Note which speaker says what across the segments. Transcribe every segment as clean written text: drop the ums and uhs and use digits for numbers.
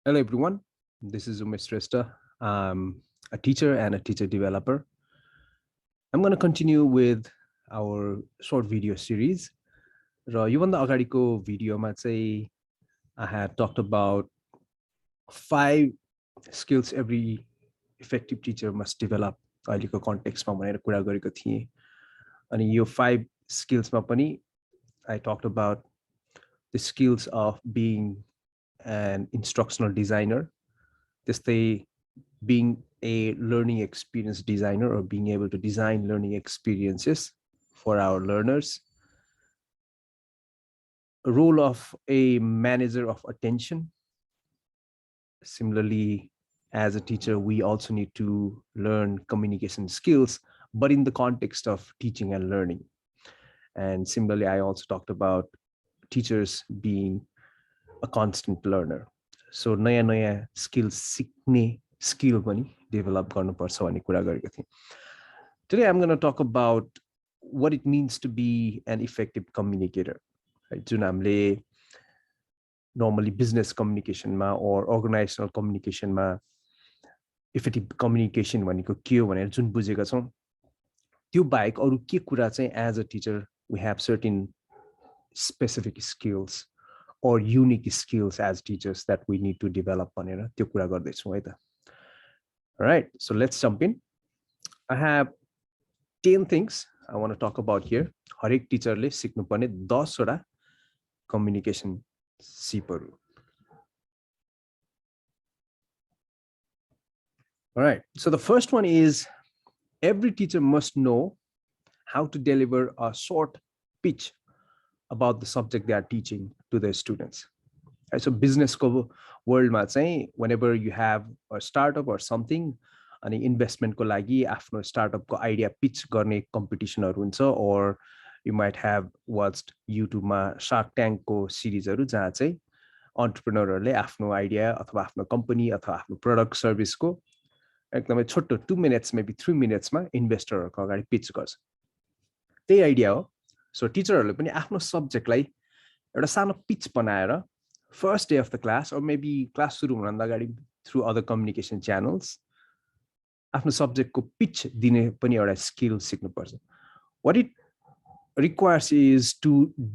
Speaker 1: Hello everyone, this is Umesh Shrestha. I'm a teacher and a teacher developer. I'm going to continue with our short video series. र योभन्दा अगाडिको भिडियोमा चाहिँ I had talked about 5 skills every effective teacher must develop अहिलेको कन्टेक्स्टमा भनेर कुरा गरेको थिएँ. अनि यो 5 skillsमा पनि I talked about the skills of being an instructional designer, त्यस्तै being a learning experience designer or being able to design learning experiences for our learners. A role of a manager of attention. Similarly, as a teacher, we also need to learn communication skills, but in the context of teaching and learning. And similarly, I also talked about teachers being a constant learner. So नयाँ नयाँ skills सिक्ने skill पनि develop गर्नुपर्छ भन्ने कुरा गरेको थिएँ. Today I'm going to talk about what it means to be an effective communicator. Right? जुन हामीले normally business communication मा or organizational communication मा effective communication भनेको के हो भनेर जुन बुझेका छौं त्यो बाहेक अरु के कुरा चाहिँ as a teacher we have certain specific skills or unique skills as teachers that we need to develop भनेर त्यो कुरा गर्दै छौं है त. All right, so let's jump in. I have 10 things I want to talk about here. हरेक टिचरले सिक्नुपर्ने 10 वटा communication सिपहरु. All right, so the first one is every teacher must know how to deliver a short pitch about the subject they are teaching to their students. Right, so business ko world ma चाहिँ whenever you have a startup or something अनि investment को लागि आफ्नो startup को idea pitch गर्ने competition हरु हुन्छ or you might have watched YouTube मा Shark Tank को series हरु जहाँ चाहिँ entrepreneur हरुले आफ्नो idea अथवा आफ्नो company अथवा आफ्नो product service को एकदमै छोटो 2 minutes maybe 3 minutes मा investor हरुको अगाडि pitch गर्छ. त्यही आइडिया हो. सो टिचरहरुले पनि आफ्नो सब्जेक्टलाई एउटा सानो पिच बनाएर first day of the class or maybe class सुरु हुनभन्दा अगाडि थ्रु अदर कम्युनिकेसन च्यानल्स आफ्नो सब्जेक्टको पिच दिने पनि एउटा स्किल सिक्नुपर्छ. What it requires is to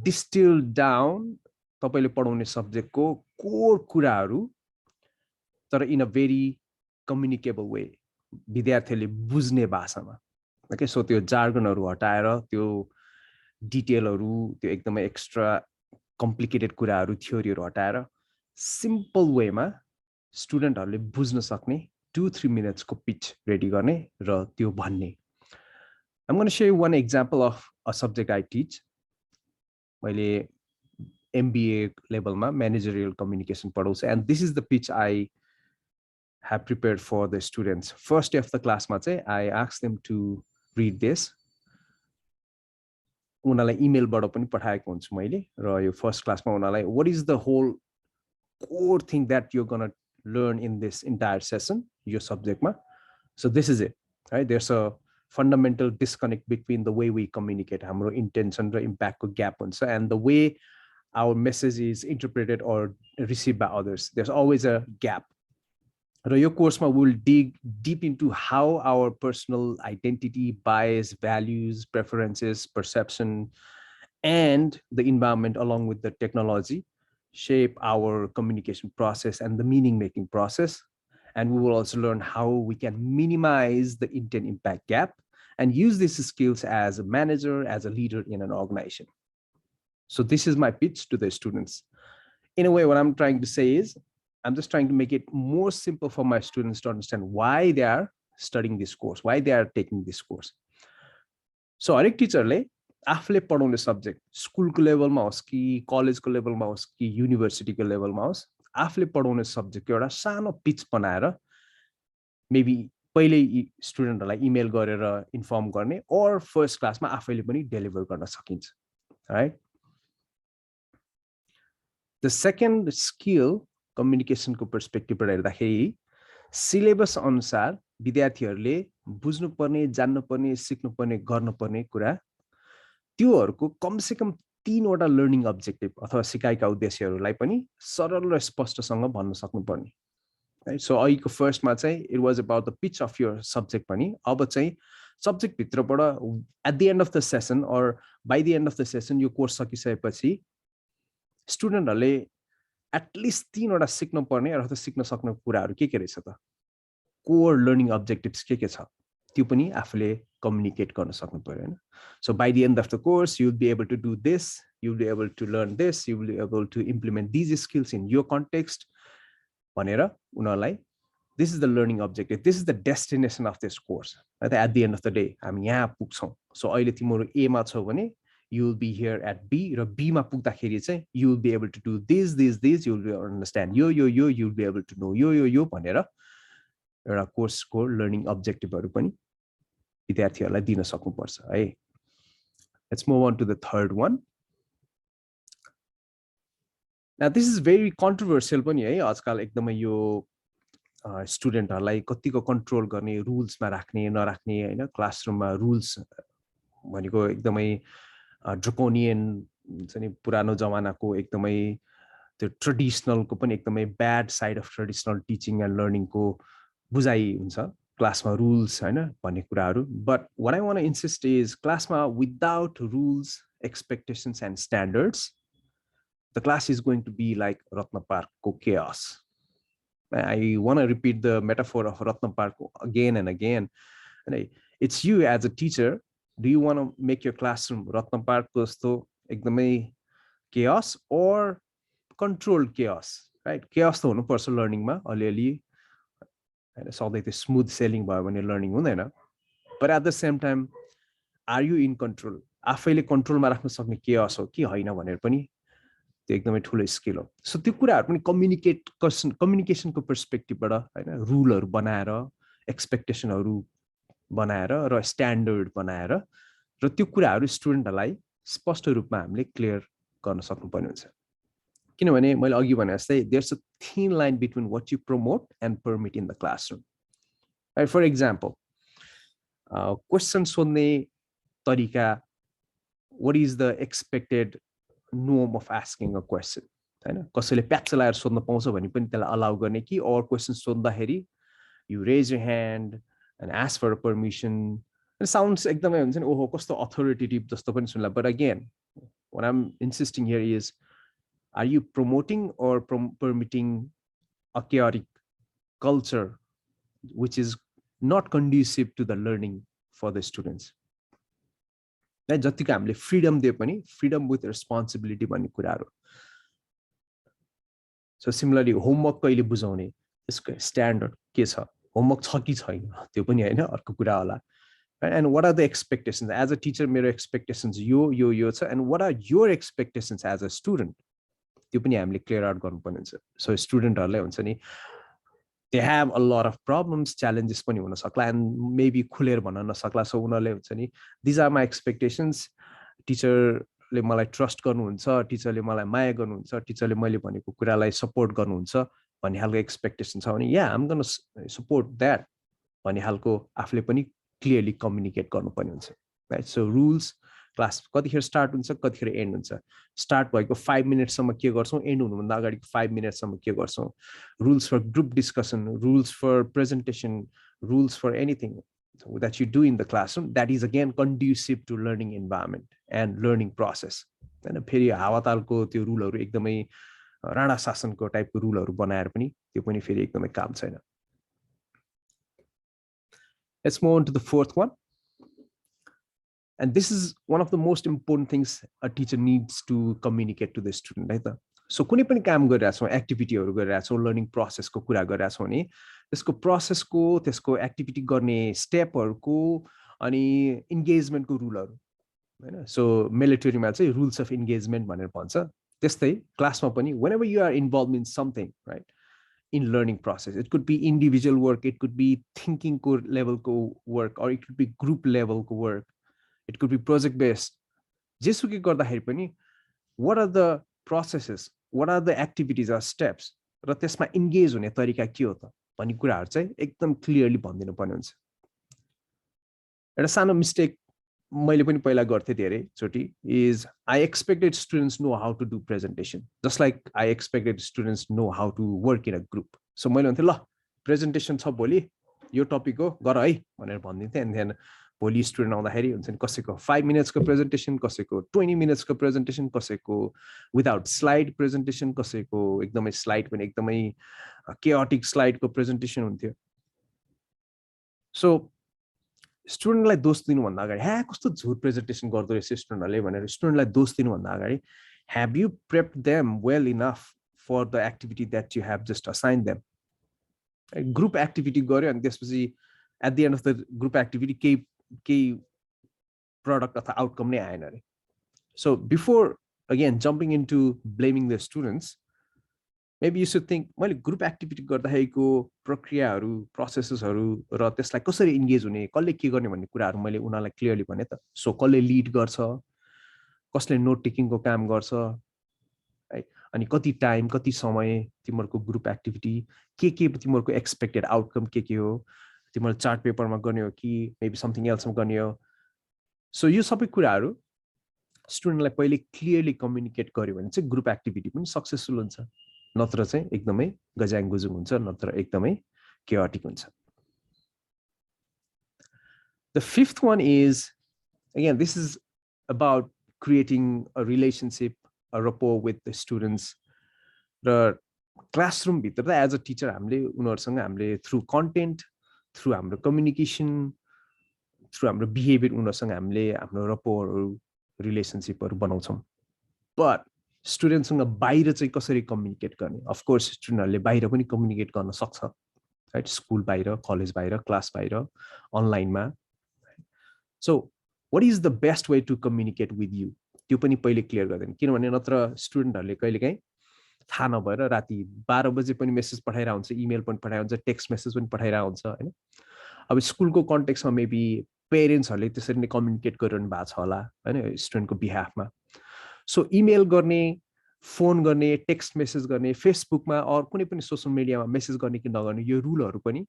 Speaker 1: distil down तपाईले पढाउने सब्जेक्टको कोर कुराहरु तर in a very communicable way विद्यार्थीले बुझ्ने भाषामा. ओके, सो त्यो जार्गनहरु हटाएर त्यो डिटेलहरु त्यो एकदमै एक्स्ट्रा कम्प्लिकेटेड कुराहरु थ्योरीहरु हटाएर सिम्पल वेमा स्टुडेन्टहरुले बुझ्न सक्ने 2-3 मिनट्स को पिच रेडी गर्ने र त्यो भन्ने. I'm going to show you one example of a subject I teach. मैले MBA लेभलमा managerial communication पढाउँछु and this is the pitch I have prepared for the students. First day of the class मा चाहिँ I asked them to read this. उनीलाई इमेलबाट पनि पठाएको हुन्छु मैले र यो फर्स्ट क्लासमा उनीलाई what is the whole core thing that you're going to learn in this entire session your subject ma. So this is it, right? There's a fundamental disconnect between the way we communicate हाम्रो intention र impact को gap हुन्छ and the way our message is interpreted or received by others. There's always a gap. र यो कोर्समा we'll dig deep into how our personal identity, bias, values, preferences, perception, and the environment along with the technology shape our communication process and the meaning-making process. And we will also learn how we can minimize the intent impact gap and use these skills as a manager, as a leader in an organization. So this is my pitch to the students. In a way, what I'm trying to say is, I'm just trying to make it more simple for my students to understand why they are studying this course, why they are taking this course. So हरेक टिचरले आफूले पढाउने subject स्कुलको लेभलमा होस् कि कलेजको लेभलमा होस् कि युनिभर्सिटीको लेभलमा होस् आफूले पढाउने सब्जेक्टको एउटा सानो पिच बनाएर मेबी पहिले स्टुडेन्टहरुलाई इमेल गरेर इन्फर्म गर्ने or फर्स्ट क्लासमा आफैले पनि डेलिभर गर्न सकिन्छ, राइट? The second skill कम्युनिकेसनको पर्सपेक्टिभबाट हेर्दाखेरि सिलेबस अनुसार विद्यार्थीहरुले बुझ्नुपर्ने, जान्नुपर्ने, सिक्नुपर्ने, गर्नुपर्ने कुरा त्योहरुको कम से कम तीनवटा लर्निङ अब्जेक्टिभ अथवा सिकाइका उद्देश्यहरूलाई पनि सरल र स्पष्टसँग भन्न सक्नुपर्ने राइट सो अहिलेको फर्स्टमा चाहिँ it was about the pitch of your subject पनि अब चाहिँ सब्जेक्ट भित्रबाट at the end of the session or by the end of the session यो कोर्स सकिसकेपछि स्टुडेन्टहरूले एटलिस्ट तीनवटा सिक्न पर्ने अथवा सिक्न सक्ने कुराहरू के रहेछ त कोर लर्निङ अब्जेक्टिभ्स के छ त्यो पनि आफूले कम्युनिकेट गर्न सक्नु पर्यो हैन so by the end of the course you will be able to do this you will be able to learn this you will be able to implement these skills in your context भनेर उनीहरूलाई this is the learning objective this is the destination of this course at the end of the day हामी यहाँ पुग्छौँ so अहिले तिम्रो एमा छौ भने you will be here at B र B मा पुग्दाखेरि चाहिँ you will be able to do this you will be able to understand you will be able to know यो भनेर एउटा कोर्सको लर्निङ अब्जेक्टिभहरू पनि विद्यार्थीहरूलाई दिन सक्नुपर्छ है let's move on to the third one now this is very controversial पनि है आजकल एकदमै यो स्टुडेन्टहरूलाई कतिको कन्ट्रोल गर्ने रुल्समा राख्ने नराख्ने हैन क्लासरुममा रुल्स भनेको एकदमै ड्रकोनियन हुन्छ नि पुरानो जमानाको एकदमै त्यो ट्रेडिसनलको पनि एकदमै bad side of traditional teaching and लर्निङको बुझाइ हुन्छ क्लासमा रुल्स हैन भन्ने कुराहरू but what I want to insist is क्लासमा without rules expectations and standards the class is going to be like Ratna पार्कको chaos I want to repeat the metaphor of Ratna park again and again it's you as a teacher do you want to make your classroom Ratna Park जस्तो एकदमै chaos or controlled chaos right chaos त हुनुपर्छ लर्निङमा अलिअलि हैन सधैँ त्यो smooth selling भयो भने लर्निङ हुँदैन but at the same time are you in control आफैले कन्ट्रोलमा राख्न सक्ने chaos हो कि हैन भनेर पनि त्यो एकदमै ठुलो स्किल हो सो त्यो कुराहरू पनि कम्युनिकेसनको पर्सपेक्टिभबाट हैन रुलहरू बनाएर एक्सपेक्टेसनहरू बनाएर र स्ट्यान्डर्ड बनाएर र त्यो कुराहरू स्टुडेन्टहरूलाई स्पष्ट रूपमा हामीले क्लियर गर्न सक्नुपर्ने हुन्छ किनभने मैले अघि भने जस्तै there's a thin line between what you promote and permit in the classroom for example question सोध्ने तरिका what is the expected norm of asking a question हैन कसैले प्याच लाएर सोध्न पाउँछ भने पनि त्यसलाई अलाउ गर्ने कि अर क्वेसन सोध्दाखेरि you raise your hand and ask for a permission. It sounds एकदमै हुन्छ नि ओहो कस्तो अथोरिटेटिभ जस्तो पनि सुन्ला but again what I'm insisting here is are you promoting or permitting a chaotic culture which is not conducive to the learning for the students जतिको हामीले freedom दिए पनि फ्रीडम विथ रेस्पोन्सिबिलिटी भन्ने कुराहरू सो सिमिलरली होमवर्क कहिले बुझाउने यसको standard के छ होमवर्क छ कि छैन त्यो पनि हैन अर्को कुरा होला and what are the expectations as a teacher मेरो एक्सपेक्टेशन्स यो छ and what are your expectations as a student त्यो पनि हामीले क्लियर आउट गर्नुपर्ने हुन्छ सो स्टुडेन्टहरूलाई हुन्छ नि they have a lot of problems challenges पनि हुन सक्ला एन्ड मेबी खुलेर भन्न नसक्ला सो उनीहरूले हुन्छ नि दिज आर माई एक्सपेक्टेशन्स टिचरले मलाई ट्रस्ट गर्नुहुन्छ टिचरले मलाई माया गर्नुहुन्छ टिचरले मैले भनेको कुरालाई सपोर्ट गर्नुहुन्छ भन्ने खालको एक्सपेक्टेसन छ भने या आम गोना सपोर्ट द्याट भन्ने खालको आफूले पनि क्लियरली कम्युनिकेट गर्नुपर्ने हुन्छ राइट सो रुल्स क्लास कतिखेर स्टार्ट हुन्छ कतिखेर एन्ड हुन्छ स्टार्ट भएको 5 मिनटसम्म के गर्छौँ एन्ड हुनुभन्दा अगाडिको 5 मिनटसम्म के गर्छौँ rules for group discussion rules for presentation rules for anything that you do in the classroom that is again conducive to learning environment and learning process हैन फेरि हावातालको त्यो रुलहरू एकदमै राणा शासनको टाइपको रुलहरू बनाएर पनि त्यो पनि फेरि एकदमै काम छैन let's move on to the fourth one and this is one of the most important things a teacher needs to communicate to the student है त सो कुनै पनि काम गरिरहेछौँ एक्टिभिटीहरू गरिरहेछौँ लर्निङ प्रोसेसको कुरा गरिरहेछौँ भने त्यसको प्रोसेसको त्यसको एक्टिभिटी गर्ने स्टेपहरूको अनि इन्गेजमेन्टको रुलहरू हैन सो मिलिटरीमा चाहिँ रुल्स अफ इन्गेजमेन्ट भनेर भन्छ त्यस्तै क्लासमा पनि whenever you are involved in something right in learning process it could be individual work it could be thinking ko level ko work or it could be group level ko work it could be project based जेसुकै गर्दाखेरि पनि what are the processes what are the activities or steps र त्यसमा engage हुने तरिका के हो त भन्ने कुराहरू चाहिँ एकदम क्लियरली भनिदिनु पर्ने हुन्छ एउटा सानो मिस्टेक मैले पनि पहिला गर्थेँ धेरैचोटि is I expected students know how to do presentation just like I expected students know how to work in a group so मैले भन्थेँ ल प्रेजेन्टेसन छ भोलि यो टपिक हो गर है भनेर भनिदिन्थेँ एन्ड देन भोलि स्टुडेन्ट आउँदाखेरि हुन्छ नि कसैको 5 मिनट्सको प्रेजेन्टेसन कसैको 20 मिनट्सको प्रेजेन्टेसन कसैको विदाउट स्लाइड प्रेजेन्टेसन कसैको एकदमै स्लाइड पनि एकदमै केओटिक स्लाइडको प्रेजेन्टेसन हुन्थ्यो सो स्टुडेन्टलाई दोष दिनुभन्दा अगाडि ह्या कस्तो झुट प्रेजेन्टेसन गर्दो रहेछ स्टुडेन्टहरूले भनेर स्टुडेन्टलाई दोष दिनुभन्दा अगाडि have you prepped them well enough for the activity that you have just assigned them? Group activity गर्यो अनि त्यसपछि at the end of the group activity केही product अथवा outcome नै आएन अरे so before again jumping into blaming the students maybe you should think मैले group activity गर्दाखेरिको प्रक्रियाहरू प्रोसेसेसहरू र त्यसलाई कसरी इन्गेज हुने कसले के गर्ने भन्ने कुराहरू मैले उनीहरूलाई क्लियरली भने त सो कसले लिड गर्छ कसले नोट टेकिङको काम गर्छ है अनि कति टाइम कति समय तिमीहरूको ग्रुप एक्टिभिटी के तिमीहरूको एक्सपेक्टेड आउटकम के हो तिमीहरू चार्ट पेपरमा गर्ने हो कि मेबी समथिङ एल्समा गर्ने हो सो यो सबै कुराहरू स्टुडेन्टलाई पहिले क्लियरली कम्युनिकेट गर्यो भने चाहिँ ग्रुप एक्टिभिटी पनि सक्सेसफुल हुन्छ नत्र चाहिँ एकदमै गजाङ गुजुङ हुन्छ नत्र एकदमै केओटिक हुन्छ the fifth one is again this is about creating a relationship, a rapport with the students. The classroom भित्र as a teacher हामीले उनीहरुसँग हामीले through content, through हाम्रो communication, through हाम्रो behavior उनीहरुसँग हामीले हाम्रो rapport relationship बनाउँछौं. But students सँग बाहिर चाहिँ कसरी communicate गर्ने? Of course student हरुले बाहिर पनि communicate गर्न सक्छ. Right? School बाहिर, college बाहिर, class बाहिर, online मा. So what is the best way to communicate with you? त्यो पनि पहिले क्लियर गर्दैन किनभने नत्र स्टुडेन्टहरुले कहिलेकाहीँ थाहा नभएर राति 12 बजे पनि मेसेज पठाइरा हुन्छ इमेल पनि पठाइरा हुन्छ टेक्स्ट मेसेज पनि पठाइरा हुन्छ हैन अब स्कुलको कन्टेक्स्टमा मेबी पेरेन्ट्सहरुले त्यसरी नै कम्युनिकेट गरिरहनु भएको छ होला हैन स्टुडेन्टको बिहाफमा सो इमेल गर्ने फोन गर्ने टेक्स्ट मेसेज गर्ने फेसबुकमा अर कुनै पनि सोशल मिडियामा मेसेज गर्ने कि नगर्ने यो रुलहरु पनि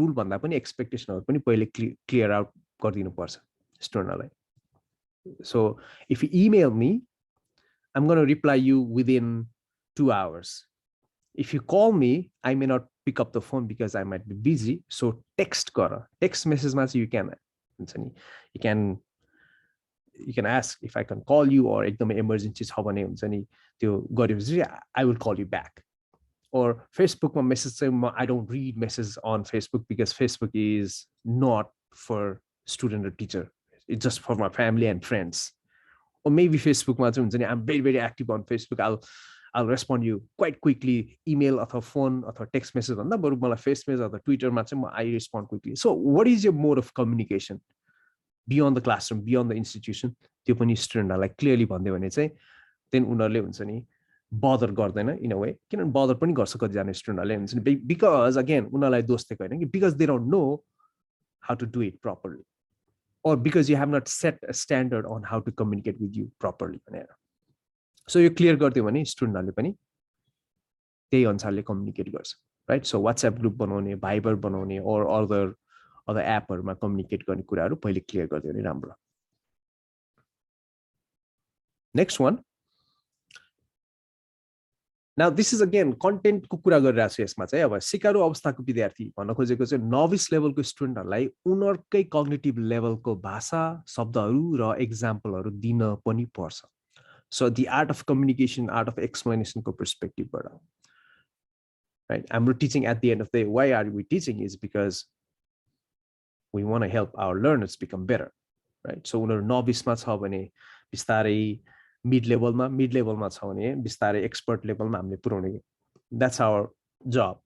Speaker 1: रुल भन्दा पनि एक्सपेक्टेसनहरु पनि पहिले क्लियर आउट गरिदिनु पर्छ स्टुडेन्टलाई So if you email me, I'm going to reply you within 2 hours. If you call me, I may not pick up the phone because I might be busy. So text gara. Text message ma you can ask if I can call you or ekdamai emergency cha bhane huncha ni tyo gareपछि I will call you back. Or Facebook ma message चाहिँ I don't read messages on Facebook because Facebook is not for student or teacher. It's just for my family and friends. Or maybe Facebook I'm very, very active on Facebook. I'll respond you quite quickly. Email or phone or text message on the face message or Twitter I respond quickly. So what is your mode of communication beyond the classroom, beyond the institution? त्यो पनि स्टुडेन्टहरुलाई like clearly भन्दै भने चाहिँ then उनीहरुले हुन्छ नि bother गर्दैन in a way. किनभने bother पनि गर्छ कति जना स्टुडेन्टहरुले हुन्छ नि because again उनीहरुलाई दोष दिएको हैन कि because they don't know how to do it properly. Or because you have not set a standard on how to communicate with you properly. So you clear गर्दियो भने स्टुडेन्टहरुले पनि त्यही अनुसारले कम्युनिकेट गर्छ राइट सो WhatsApp ग्रुप बनाउने Viber बनाउने or other एपहरुमा communicate गर्ने कुराहरु पहिले क्लियर गर्दियो भने राम्रो next one Now this is again content को कुरा गरिरहेको छु यसमा चाहिँ अब सिकारु अवस्थाको विद्यार्थी भन्न खोजेको चाहिँ नोभिस लेभलको स्टुडेन्टहरुलाई उनीहरुकै कग्निटिभ लेभलको भाषा शब्दहरु र एक्जाम्पलहरु दिन पनि पर्छ so the art of communication art of explanation को पर्सपेक्टिभबाट राइट हाम्रो teaching at the end of the why are we teaching is because we want to help our learners become better right so उनीहरु नोभिसमा छ भने बिस्तारै mid लेभलमा छ भने बिस्तारै एक्सपर्ट लेभलमा हामीले पुर्याउने द्याट्स आवर जब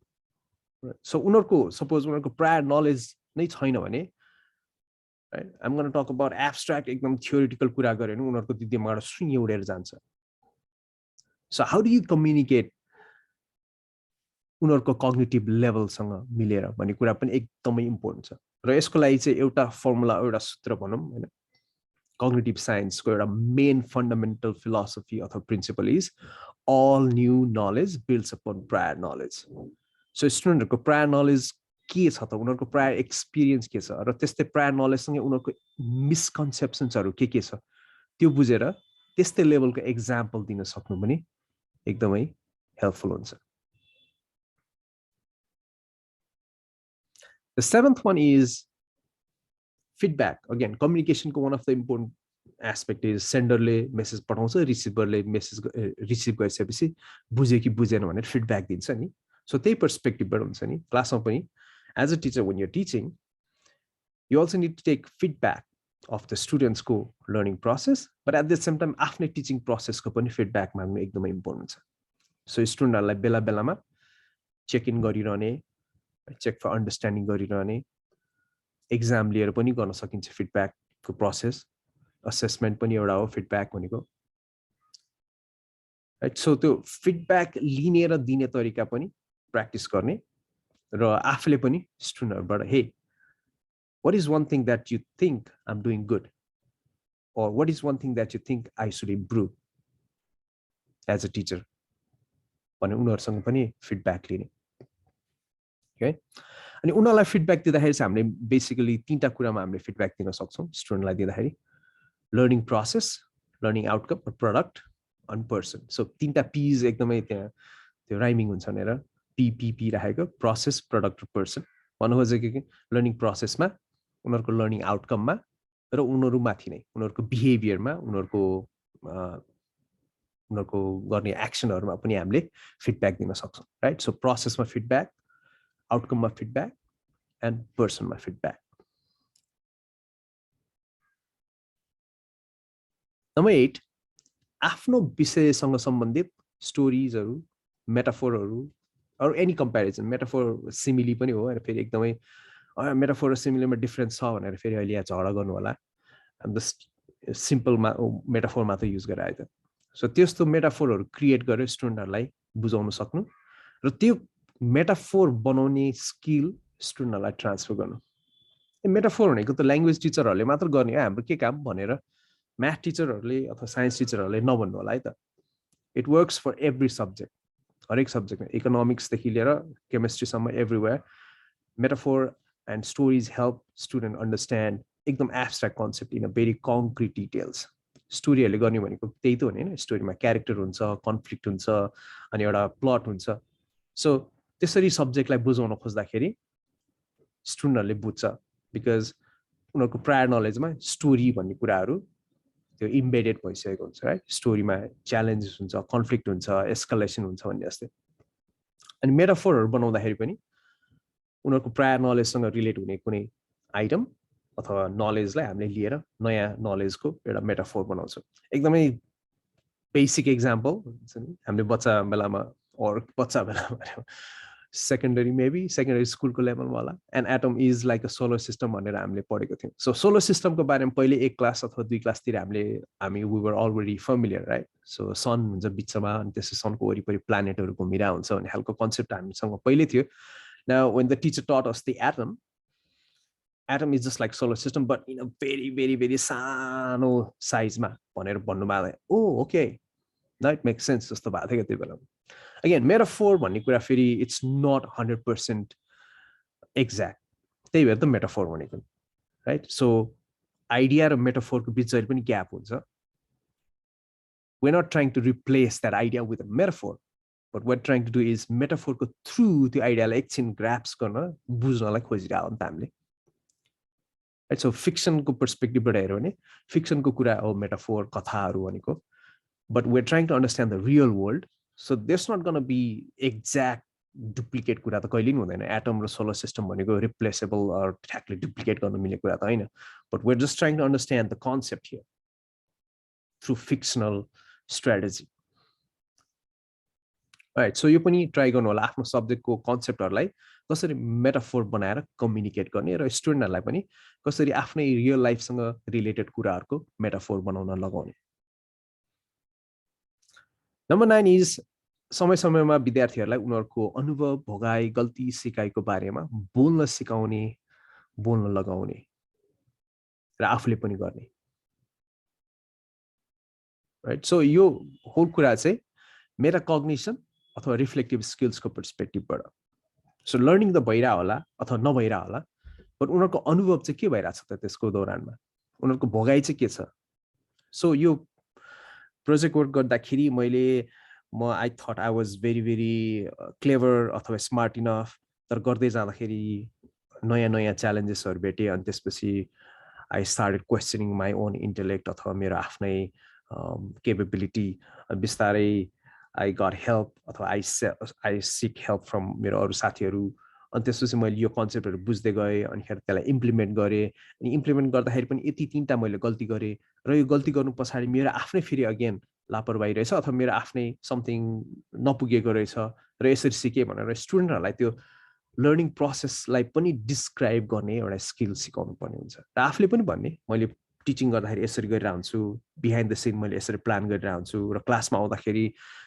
Speaker 1: सो उनीहरुको सपोज उनीहरुको प्रायर नलेज नै छैन भने right I am gonna talk about abstract एकदम थ्योरेटिकल कुरा गरे भने उनीहरुको दिमागबाट सुई उडेर जान्छ so how do you communicate उनीहरुको कग्निटिभ लेभलसँग मिलेर भन्ने कुरा पनि एकदमै इम्पोर्टेन्ट छ र यसको लागि चाहिँ एउटा फर्मुला एउटा सूत्र भनौं हैन cognitive science ko एउटा main fundamental philosophy or principle is all new knowledge builds upon prior knowledge. So student ko prior knowledge के छ त उनीहरुको प्रायर एक्सपिरियन्स के छ र त्यस्तै प्रायर नलेजसँगै उनीहरुको मिसकन्सेप्सन्सहरु के छ त्यो बुझेर त्यस्तै लेभलको एक्जाम्पल दिन सक्नु पनि एकदमै हेल्पफुल हुन्छ. The seventh one is feedback. Again, communication ko one of the important aspect is senderले मेसेज पठाउँछ रिसिभरले मेसेज रिसिभ गरिसकेपछि बुझ्यो कि बुझेन भनेर फिडब्याक दिन्छ नि. सो त्यही पर्सपेक्टिभबाट हुन्छ नि क्लासमा पनि as a teacher when you're teaching you also need to take feedback of the students को learning process, but at the same time आफ्नै टिचिङ प्रोसेस को पनि फिडब्याक माग्नु एकदमै इम्पोर्टेन्ट छ. सो स्टुडेन्टहरुलाई बेला बेलामा चेक इन गरिरहने, चेक फर अन्डरस्ट्यान्डिङ गरिरहने, एक्जाम लिएर पनि गर्न सकिन्छ फिडब्याक को प्रोसेस. असेसमेन्ट पनि एउटा हो फिडब्याक भनेको, राइट. सो त्यो फिडब्याक लिने र दिने तरिका पनि प्र्याक्टिस गर्ने र आफूले पनि स्टुडेन्टहरुबाट हे what is one thing that you think I'm doing good, or what is one thing that you think I should improve as a teacher भने उनीहरुसँग पनि फिडब्याक लिने. ओके, अनि उनीहरुलाई फिडब्याक दिँदाखेरि चाहिँ हामीले बेसिकली तीनटा कुरामा हामीले फिडब्याक दिन सक्छौं स्टुडेन्टलाई दिँदाखेरि. Learning process, learning outcome, product अनि पर्सन. सो तीनटा पीज एकदमै त्यहाँ त्यो राइमिङ हुन्छ भनेर पी राखेको, प्रोसेस, प्रोडक्ट र पर्सन. भन्नु खोजेको कि लर्निङ प्रोसेसमा, उनीहरुको लर्निङ आउटकममा र उनीहरु माथि नै उनीहरुको बिहेभियरमा, उनीहरुको गर्ने एक्सनहरुमा पनि हामीले फिडब्याक दिन सक्छौं, राइट. सो प्रोसेसमा फिडब्याक, आउटकममा फिडब्याक एन्ड पर्सनमा फिडब्याक. नम्बर 8, आफ्नो विषयसँग सम्बन्धित स्टोरीजहरु, मेटाफोरहरु or any comparison. Metaphor simile पनि हो, फेरि एकदमै मेटाफोर र सिमिलीमा डिफरेन्स छ भनेर फेरि अहिले यहाँ झगडा गर्नु होला. हामी त सिम्पल मेटाफोर मात्र युज गरेर आयो त. सो त्यस्तो मेटाफोरहरु क्रिएट गरेर स्टुडेन्टहरुलाई बुझाउन सक्नु र त्यो मेटाफोर बनाउने स्किल स्टुडेन्टहरुलाई ट्रान्सफर गर्नु. मेटाफोर भनेको त ल्याङ्ग्वेज टिचरहरुले मात्र गर्ने हो, हाम्रो के काम भनेर म्याथ टिचरहरुले अथवा साइन्स टिचरहरुले नभन्नु होला है त. It works for every subject, हरेक सब्जेक्टमा, इकोनोमिक्सदेखि लिएर केमिस्ट्रीसम्म everywhere. Metaphor and stories help student understand एकदम abstract concept in a very concrete details. स्टोरीहरूले गर्ने भनेको त्यही त हो नि, स्टोरीमा क्यारेक्टर हुन्छ, कन्फ्लिक्ट हुन्छ अनि एउटा प्लट हुन्छ. सो त्यसरी सब्जेक्टलाई बुझाउन खोज्दाखेरि स्टुडेन्टहरूले बुझ्छ, बिकज उनीहरूको प्रायर नलेजमा स्टोरी भन्ने कुराहरू त्यो इम्बेडेड भइसकेको हुन्छ, राइट. स्टोरीमा च्यालेन्जेस हुन्छ, कन्फ्लिक्ट हुन्छ, एस्कलेसन हुन्छ भन्ने जस्तै. अनि मेटाफोरहरू बनाउँदाखेरि पनि उनीहरूको प्रायर नलेजसँग रिलेट हुने कुनै आइटम अथवा नलेजलाई हामीले लिएर नयाँ नलेजको एउटा मेटाफोर बनाउँछौँ. एकदमै बेसिक एक्जाम्पल हामीले बच्चा बेलामा सेकेन्डरी स्कुलको लेभलमा होला, an atom is like a solar system भनेर हामीले पढेको थियौँ. सो सोलर सिस्टमको बारेमा पहिले 1 क्लास अथवा 2 क्लासतिर हामी we were already familiar, right. So सन हुन्छ बिचमा अनि त्यसै सनको वरिपरि प्लानेटहरू घुमिरा हुन्छ भन्ने खालको कन्सेप्ट हामीसँग पहिले थियो. Now, when the teacher taught us the atom is just like solar system, but in a very, very, very सानो साइजमा भनेर भन्नुभयो. Oh, okay. Now it makes sense. जस्तो भएको थियो त्यो बेला. Again, metaphor भन्ने कुरा फेरि it's not 100% exact. त्यही भएर त metaphor भनेको, right? So, idea र metaphor को बीच जहिले पनि ग्याप हुन्छ. We're not trying to replace that idea with a metaphor. But what we're trying to do is metaphor को through त्यो आइडियालाई एकछिन ग्राप्स गर्न बुझ्नलाई खोजिरहेको हो नि त हामीले. राइट. सो फिक्सनको पर्सपेक्टिभबाट हेर्यो भने फिक्सनको कुरा हो मेटाफोर, कथाहरू भनेको. But we're trying to understand the real world. So there's not gonna be exact duplicate कुरा त कहिले पनि हुँदैन. एटम र सोलर सिस्टम भनेको रिप्लेसेबल अर ठ्याक्कले डुप्लिकेट गर्न मिल्ने कुरा त होइन. But we're just trying to understand the concept here through fictional strategy. Right. So यो पनि ट्राई गर्नु होला आफ्नो सब्जेक्टको कन्सेप्टहरूलाई कसरी मेटाफोर बनाएर कम्युनिकेट गर्ने र स्टुडेन्टहरूलाई पनि कसरी आफ्नै रियल लाइफसँग रिलेटेड कुराहरूको मेटाफोर बनाउन लगाउने. नम्बर 9 इज समय समयमा विद्यार्थीहरूलाई उनीहरूको अनुभव, भोगाई, गल्ती, सिकाइको बारेमा बोल्न सिकाउने, बोल्न लगाउने र आफूले पनि गर्ने. राइट. सो यो होल कुरा चाहिँ मेटाकग्निसन अथवा रिफ्लेक्टिभ स्किल्सको पर्सपेक्टिभबाट. सो लर्निङ त भइरह होला अथवा नभइरह होला, बट उनीहरूको अनुभव चाहिँ के भइरहेछ त त्यसको दौरानमा, उनीहरूको भोगाइ चाहिँ के छ। सो यो प्रोजेक्ट वर्क गर्दाखेरि म I thought I was very very clever अथवा स्मार्ट इनफ, तर गर्दै जाँदाखेरि नयाँ नयाँ च्यालेन्जेसहरू भेटेँ। अनि त्यसपछि I started questioning my own intellect अथवा मेरो आफ्नै केपेबिलिटी। बिस्तारै आई गट हेल्प अथवा आई सिक हेल्प फ्रम मेरो अरू साथीहरू। अनि त्यसपछि मैले यो कन्सेप्टहरू बुझ्दै गएँ, अनिखेरि त्यसलाई इम्प्लिमेन्ट गरेँ। अनि इम्प्लिमेन्ट गर्दाखेरि पनि यति 3टा मैले गल्ती गरेँ, र यो गल्ती गर्नु पछाडि मेरो आफ्नै फेरि अगेन लापरवाही रहेछ अथवा मेरो आफ्नै समथिङ नपुगेको रहेछ, र यसरी सिकेँ भनेर स्टुडेन्टहरूलाई त्यो लर्निङ प्रोसेसलाई पनि डिस्क्राइब गर्ने एउटा स्किल सिकाउनु पर्ने हुन्छ। र आफूले पनि भन्ने, मैले टिचिङ गर्दाखेरि यसरी गरिरहेको हुन्छु, बिहाइन्ड द सिन मैले यसरी प्लान गरिरहेको हुन्छु, र क्लासमा आउँदाखेरि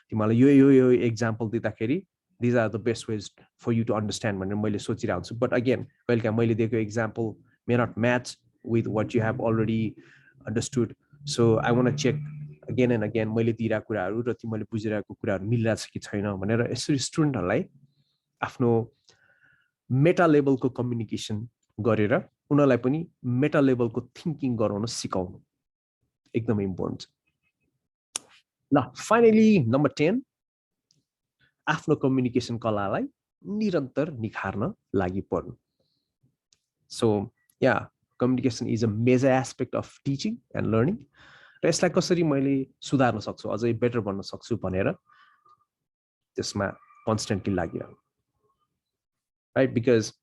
Speaker 1: तिमीलाई यो यो यो एक्जाम्पल दिँदाखेरि these are the best ways for you to understand भनेर मैले सोचिरहेको हुन्छु। बट अगेन कहिलेकाहीँ मैले दिएको example may not match with what you have already understood. So I want check again and again मैले दिइरहेको कुराहरू र तिमीले बुझिरहेको कुराहरू मिलिरहेछ कि छैन भनेर यसरी स्टुडेन्टहरूलाई आफ्नो मेटा लेभलको कम्युनिकेसन गरेर उनीहरूलाई पनि मेटा लेभलको थिङ्किङ गराउन सिकाउनु एकदमै इम्पोर्टेन्ट छ। ल फाइनली नम्बर 10, आफ्नो कम्युनिकेसन कलालाई निरन्तर निखार्न लागि पर्नु। So yeah communication is a major aspect of teaching and learning, र यसलाई कसरी मैले सुधार्न सक्छु, अझै बेटर बन्न सक्छु भनेर त्यसमा कन्स्टेन्टली लागिरहनु, right? Because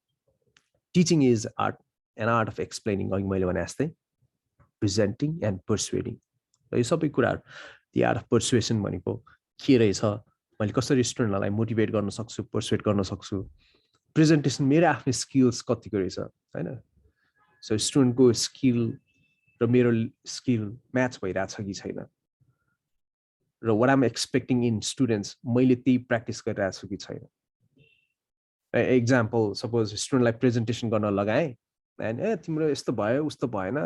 Speaker 1: teaching is an art of explaining, अघि मैले भने जस्तै प्रेजेन्टिङ एन्ड पर्सुएडिङ। र यो सबै कुराहरू, दि आर्ट अफ पर्सुएसन भनेको के रहेछ, मैले कसरी स्टुडेन्टहरूलाई मोटिभेट गर्न सक्छु, पर्सुएट गर्न सक्छु, प्रेजेन्टेसन मेरो आफ्नै स्किल्स कतिको रहेछ होइन। सो स्टुडेन्टको स्किल र मेरो स्किल म्याच भइरहेछ कि छैन, र what am expecting in students मैले त्यही प्र्याक्टिस गरिरहेको छु कि छैन। एक्जाम्पल, सपोज स्टुडेन्टलाई प्रेजेन्टेसन गर्न लगाएँ होइन, तिम्रो यस्तो भयो उस्तो भएन,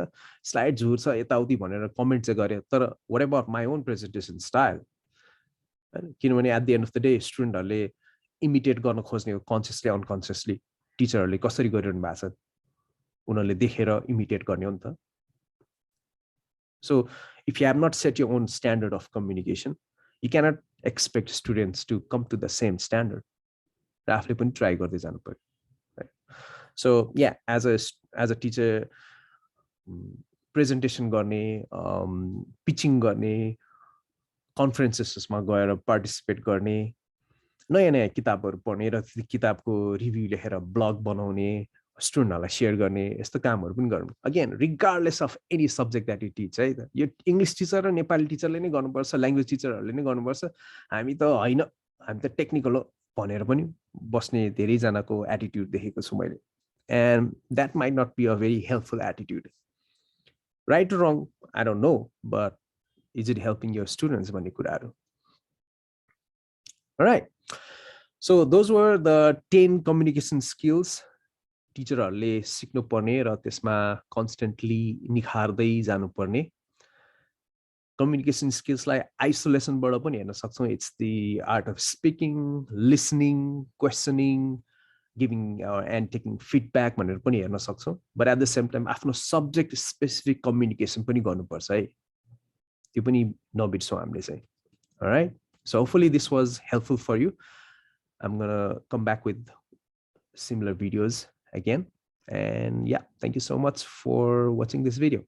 Speaker 1: स्लाइड झुर्छ यताउति भनेर कमेन्ट चाहिँ गरेँ, तर what about my own presentation style? किनभने at the end of the day स्टुडेन्टहरूले इमिटेट गर्न खोज्ने हो, कन्सियसली अनकन्सियसली टिचरहरूले कसरी गरिरहनु भएको छ उनीहरूले देखेर इमिटेट गर्ने हो नि त। So if you have not set your own standard of communication, you cannot expect students to come to the same standard, र आफूले पनि ट्राई गर्दै जानु पर्यो। So yeah as a teacher presentation गर्ने, पिचिङ गर्ने, कन्फरेन्सेसमा गएर पार्टिसिपेट गर्ने, नयाँ नयाँ किताबहरू पढ्ने र किताबको रिभ्यू लेखेर ब्लग बनाउने, स्टुडेन्टहरूलाई सेयर गर्ने, यस्तो कामहरू पनि गर्नु। Again regardless of any subject that you teach है त, यो इङ्ग्लिस टिचर र नेपाली टिचरले नै गर्नुपर्छ, ल्याङ्ग्वेज टिचरहरूले नै गर्नुपर्छ, हामी त होइन, हामी त टेक्निकल हो भनेर पनि बस्ने धेरैजनाको एटिट्युड देखेको छु मैले। And that might not be a very helpful attitude, right to wrong I don't know, but is it helping your students भन्ने कुराहरू, right? So those were the 10 communication skills टिचरहरूले सिक्नुपर्ने र त्यसमा कन्स्टेन्टली निखार्दै जानुपर्ने। कम्युनिकेसन स्किल्सलाई आइसोलेसनबाट पनि हेर्न सक्छौँ। It's the art of speaking, listening, questioning, giving and taking feedback भनेर पनि हेर्न सक्छौँ। But at the same time आफ्नो सब्जेक्ट स्पेसिफिक कम्युनिकेसन पनि गर्नुपर्छ है, त्यो पनि नबिर्सौँ हामीले चाहिँ। Alright, so hopefully this was helpful for you. I'm gonna come back with similar videos again. And yeah, thank you so much for watching this video.